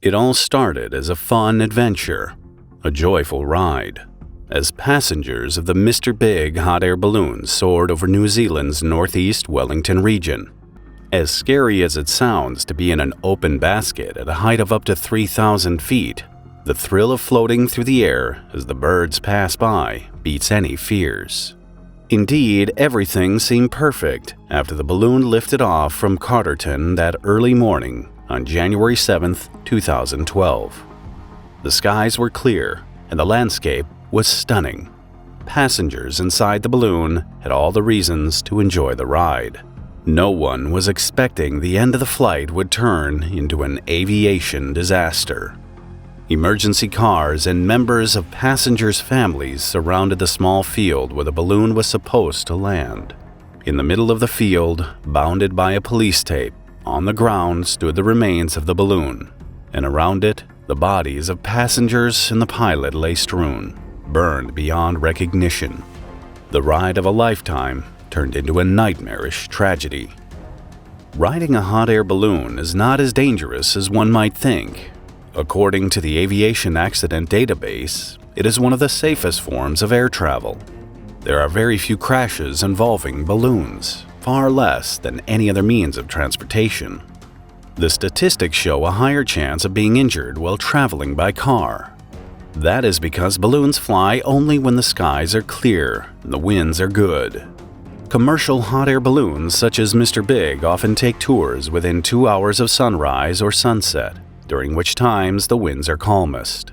It all started as a fun adventure, a joyful ride, as passengers of the Mr. Big hot air balloon soared over New Zealand's northeast Wellington region. As scary as it sounds to be in an open basket at a height of up to 3,000 feet, the thrill of floating through the air as the birds pass by beats any fears. Indeed, everything seemed perfect after the balloon lifted off from Carterton that early morning on January 7, 2012. The skies were clear and the landscape was stunning. Passengers inside the balloon had all the reasons to enjoy the ride. No one was expecting the end of the flight would turn into an aviation disaster. Emergency cars and members of passengers' families surrounded the small field where the balloon was supposed to land. In the middle of the field, bounded by a police tape, on the ground stood the remains of the balloon, and around it, the bodies of passengers and the pilot lay strewn, burned beyond recognition. The ride of a lifetime turned into a nightmarish tragedy. Riding a hot air balloon is not as dangerous as one might think. According to the Aviation Accident Database, it is one of the safest forms of air travel. There are very few crashes involving balloons, far less than any other means of transportation. The statistics show a higher chance of being injured while traveling by car. That is because balloons fly only when the skies are clear and the winds are good. Commercial hot air balloons such as Mr. Big often take tours within 2 hours of sunrise or sunset, during which times the winds are calmest.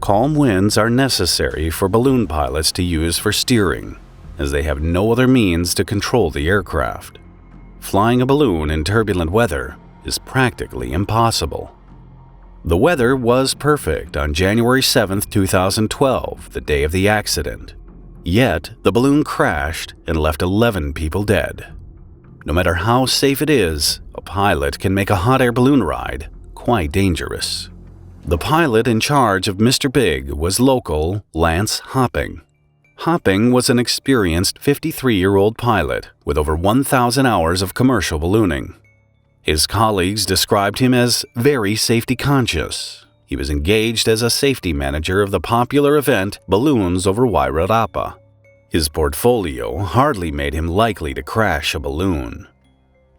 Calm winds are necessary for balloon pilots to use for steering, as they have no other means to control the aircraft. Flying a balloon in turbulent weather is practically impossible. The weather was perfect on January 7, 2012, the day of the accident. Yet, the balloon crashed and left 11 people dead. No matter how safe it is, a pilot can make a hot air balloon ride quite dangerous. The pilot in charge of Mr. Big was local Lance Hopping. Hopping was an experienced 53-year-old pilot with over 1,000 hours of commercial ballooning. His colleagues described him as very safety conscious. He was engaged as a safety manager of the popular event Balloons over Wairarapa. His portfolio hardly made him likely to crash a balloon.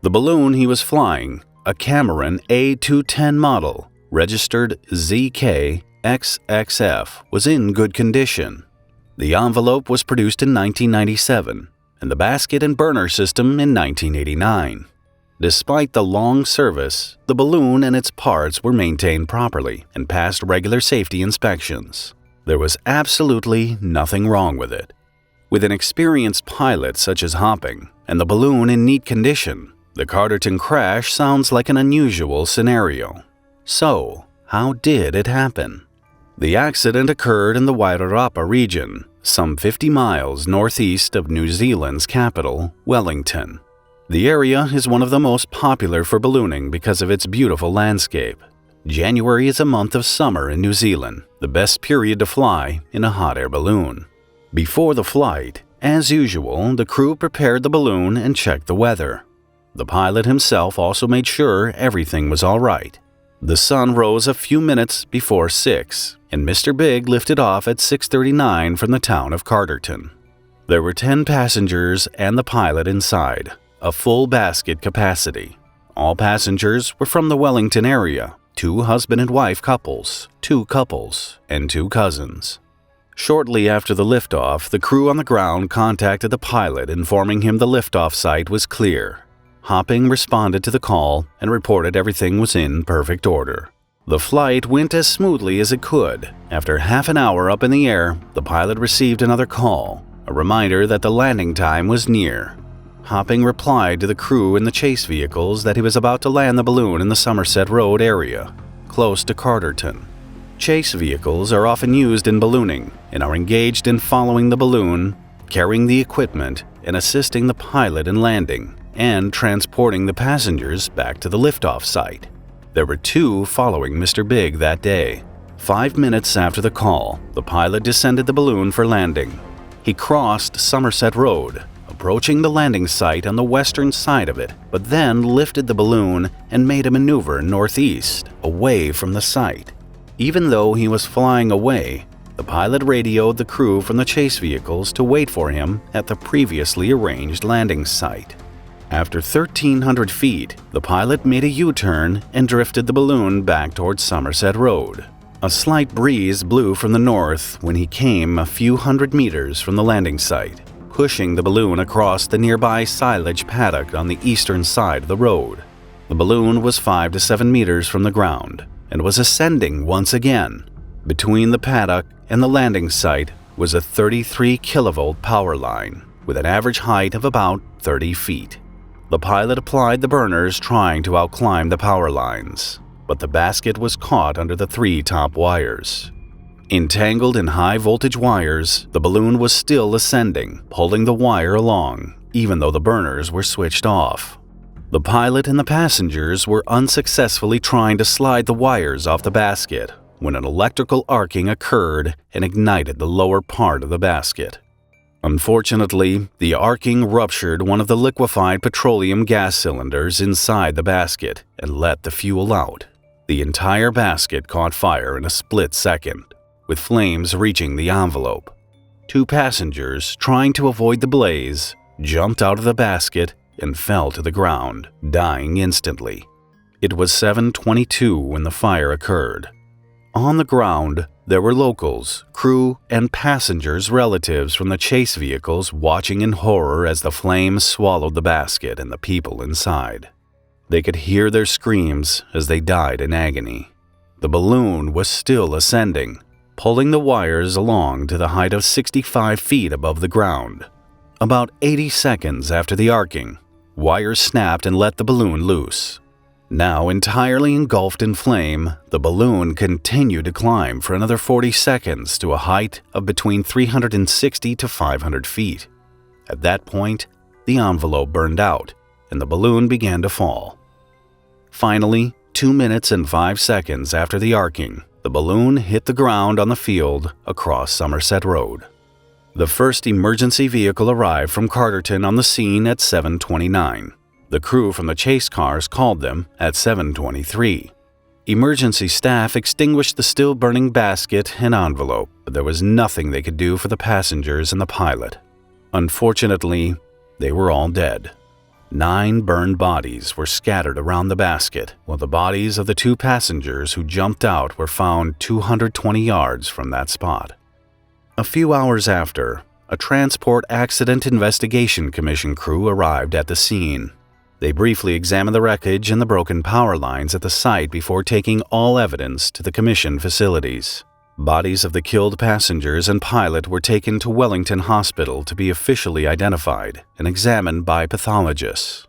The balloon he was flying, a Cameron A210 model, registered ZK-XXF, was in good condition. The envelope was produced in 1997, and the basket and burner system in 1989. Despite the long service, the balloon and its parts were maintained properly and passed regular safety inspections. There was absolutely nothing wrong with it. With an experienced pilot such as Hopping and the balloon in neat condition, the Carterton crash sounds like an unusual scenario. So, how did it happen? The accident occurred in the Wairarapa region, some 50 miles northeast of New Zealand's capital, Wellington. The area is one of the most popular for ballooning because of its beautiful landscape. January is a month of summer in New Zealand, the best period to fly in a hot air balloon. Before the flight, as usual, the crew prepared the balloon and checked the weather. The pilot himself also made sure everything was all right. The sun rose a few minutes before 6, and Mr. Big lifted off at 6:39 from the town of Carterton. There were 10 passengers and the pilot inside, a full basket capacity. All passengers were from the Wellington area, 2 husband and wife couples, 2 couples, and 2 cousins. Shortly after the liftoff, the crew on the ground contacted the pilot informing him the liftoff site was clear. Hopping responded to the call and reported everything was in perfect order. The flight went as smoothly as it could. After half an hour up in the air, the pilot received another call, a reminder that the landing time was near. Hopping replied to the crew in the chase vehicles that he was about to land the balloon in the Somerset Road area, close to Carterton. Chase vehicles are often used in ballooning and are engaged in following the balloon, carrying the equipment, and assisting the pilot in landing and transporting the passengers back to the liftoff site. There were 2 following Mr. Big that day. 5 minutes after the call, the pilot descended the balloon for landing. He crossed Somerset Road, a approaching the landing site on the western side of it, but then lifted the balloon and made a maneuver northeast, away from the site. Even though he was flying away, the pilot radioed the crew from the chase vehicles to wait for him at the previously arranged landing site. After 1,300 feet, the pilot made a U-turn and drifted the balloon back towards Somerset Road. A slight breeze blew from the north when he came a few hundred meters from the landing site, pushing the balloon across the nearby silage paddock on the eastern side of the road. The balloon was 5 to 7 meters from the ground and was ascending once again. Between the paddock and the landing site was a 33 kilovolt power line with an average height of about 30 feet. The pilot applied the burners trying to outclimb the power lines, but the basket was caught under the 3 top wires. Entangled in high-voltage wires, the balloon was still ascending, pulling the wire along, even though the burners were switched off. The pilot and the passengers were unsuccessfully trying to slide the wires off the basket when an electrical arcing occurred and ignited the lower part of the basket. Unfortunately, the arcing ruptured one of the liquefied petroleum gas cylinders inside the basket and let the fuel out. The entire basket caught fire in a split second, with flames reaching the envelope. 2 passengers, trying to avoid the blaze, jumped out of the basket and fell to the ground, dying instantly. It was 7:22 when the fire occurred. On the ground, there were locals, crew, and passengers' relatives from the chase vehicles watching in horror as the flames swallowed the basket and the people inside. They could hear their screams as they died in agony. The balloon was still ascending, pulling the wires along to the height of 65 feet above the ground. About 80 seconds after the arcing, wires snapped and let the balloon loose. Now entirely engulfed in flame, the balloon continued to climb for another 40 seconds to a height of between 360 to 500 feet. At that point, the envelope burned out and the balloon began to fall. Finally, 2 minutes and 5 seconds after the arcing, the balloon hit the ground on the field across Somerset Road. The first emergency vehicle arrived from Carterton on the scene at 7:29. The crew from the chase cars called them at 7:23. Emergency staff extinguished the still burning basket and envelope, but there was nothing they could do for the passengers and the pilot. Unfortunately, they were all dead. 9 burned bodies were scattered around the basket, while the bodies of the 2 passengers who jumped out were found 220 yards from that spot. A few hours after, a Transport Accident Investigation Commission crew arrived at the scene. They briefly examined the wreckage and the broken power lines at the site before taking all evidence to the commission facilities. Bodies of the killed passengers and pilot were taken to Wellington Hospital to be officially identified and examined by pathologists.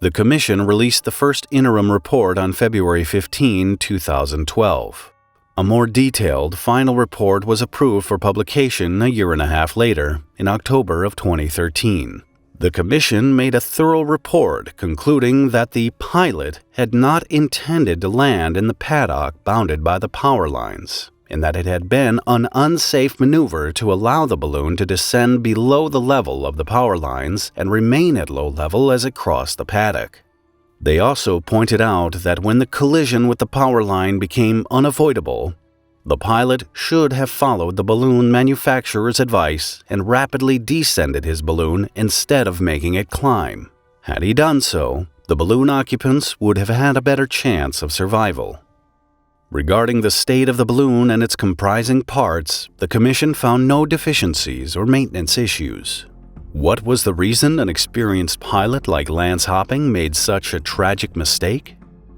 The commission released the first interim report on February 15, 2012. A more detailed final report was approved for publication a year and a half later, in October of 2013. The commission made a thorough report concluding that the pilot had not intended to land in the paddock bounded by the power lines, and that it had been an unsafe maneuver to allow the balloon to descend below the level of the power lines and remain at low level as it crossed the paddock. They also pointed out that when the collision with the power line became unavoidable, the pilot should have followed the balloon manufacturer's advice and rapidly descended his balloon instead of making it climb. Had he done so, the balloon occupants would have had a better chance of survival. Regarding the state of the balloon and its comprising parts, the commission found no deficiencies or maintenance issues. What was the reason an experienced pilot like Lance Hopping made such a tragic mistake?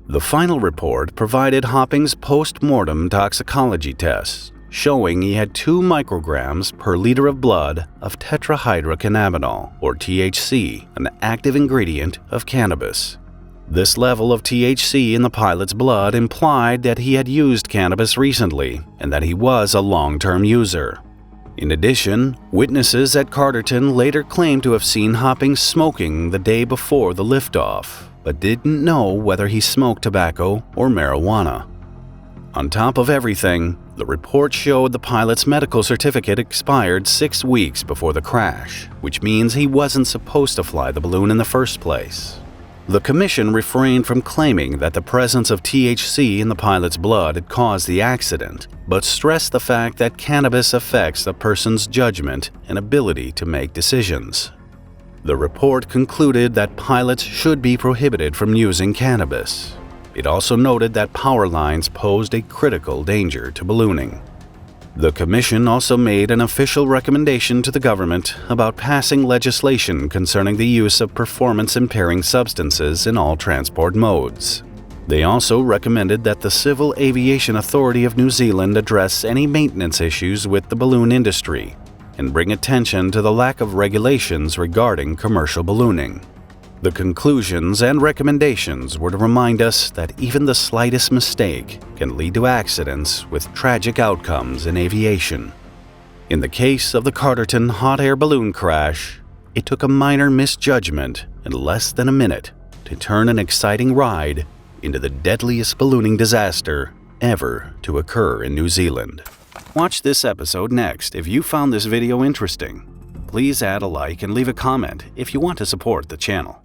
The final report provided Hopping's post-mortem toxicology tests, showing he had 2 micrograms per liter of blood of tetrahydrocannabinol, or THC, an active ingredient of cannabis. This level of THC in the pilot's blood implied that he had used cannabis recently and that he was a long-term user. In addition, witnesses at Carterton later claimed to have seen Hopping smoking the day before the liftoff, but didn't know whether he smoked tobacco or marijuana. On top of everything, The report showed the pilot's medical certificate expired 6 weeks before the crash, which means he wasn't supposed to fly the balloon in the first place. The commission refrained from claiming that the presence of THC in the pilot's blood had caused the accident, but stressed the fact that cannabis affects a person's judgment and ability to make decisions. The report concluded that pilots should be prohibited from using cannabis. It also noted that power lines posed a critical danger to ballooning. The commission also made an official recommendation to the government about passing legislation concerning the use of performance-impairing substances in all transport modes. They also recommended that the Civil Aviation Authority of New Zealand address any maintenance issues with the balloon industry and bring attention to the lack of regulations regarding commercial ballooning. The conclusions and recommendations were to remind us that even the slightest mistake can lead to accidents with tragic outcomes in aviation. In the case of the Carterton hot air balloon crash, it took a minor misjudgment in less than a minute to turn an exciting ride into the deadliest ballooning disaster ever to occur in New Zealand. Watch this episode next if you found this video interesting. Please add a like and leave a comment if you want to support the channel.